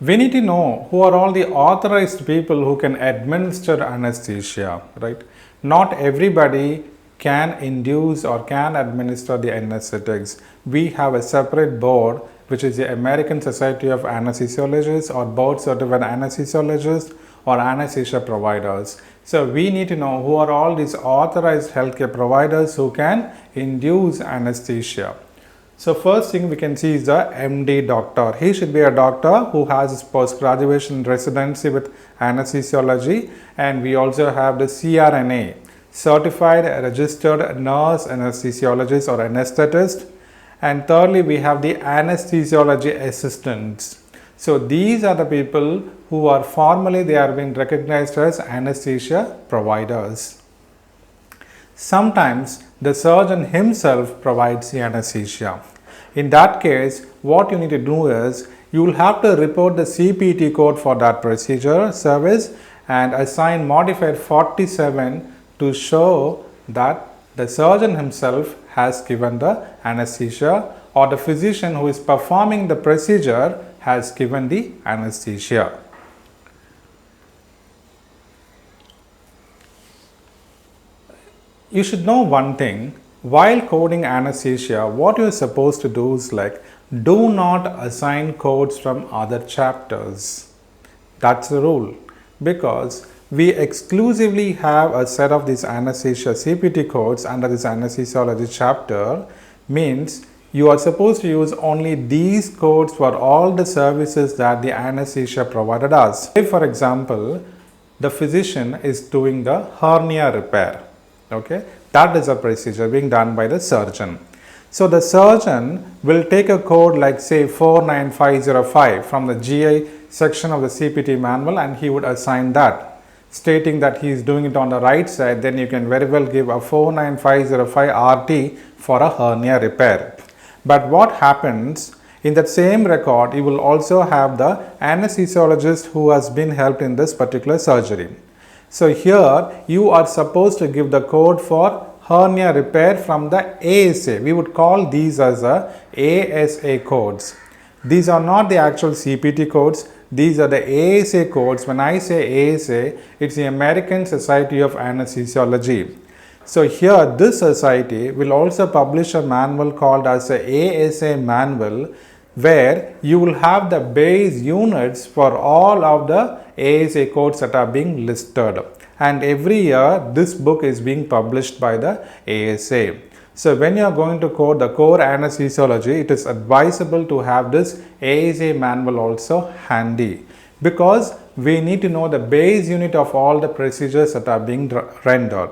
We need to know who are all the authorized people who can administer anesthesia, right? Not everybody can induce or can administer the anesthetics. We have a separate board, which is the American Society of Anesthesiologists or board certified anesthesiologists or anesthesia providers. So we need to know who are all these authorized healthcare providers who can induce anesthesia. So first thing we can see is the MD doctor. He should be a doctor who has his post-graduation residency with anesthesiology, and we also have the CRNA, Certified Registered Nurse Anesthesiologist or Anesthetist, and thirdly we have the anesthesiology assistants. So these are the people who are formally they are being recognized as anesthesia providers. Sometimes the surgeon himself provides the anesthesia. In that case, what you need to do is you will have to report the CPT code for that procedure service and assign modified 47 to show that the surgeon himself has given the anesthesia or the physician who is performing the procedure has given the anesthesia. You should know one thing, while coding anesthesia, what you are supposed to do is like, do not assign codes from other chapters. That's the rule, because we exclusively have a set of these anesthesia CPT codes under this anesthesiology chapter, means you are supposed to use only these codes for all the services that the anesthesia provider does. Say for example, the physician is doing the hernia repair. Okay, that is a procedure being done by the surgeon. So the surgeon will take a code like say 49505 from the GI section of the CPT manual and he would assign that, stating that he is doing it on the right side. Then you can very well give a 49505 RT for a hernia repair. But what happens in that same record, you will also have the anesthesiologist who has been helped in this particular surgery. So here you are supposed to give the code for hernia repair from the ASA. We would call these as the ASA codes. These are not the actual CPT codes. These are the ASA codes. When I say ASA, it's the American Society of Anesthesiology. So here this society will also publish a manual called as the ASA manual, where you will have the base units for all of the ASA codes that are being listed, and every year this book is being published by the ASA. So when you are going to code the core anesthesiology, it is advisable to have this ASA manual also handy, because we need to know the base unit of all the procedures that are being rendered.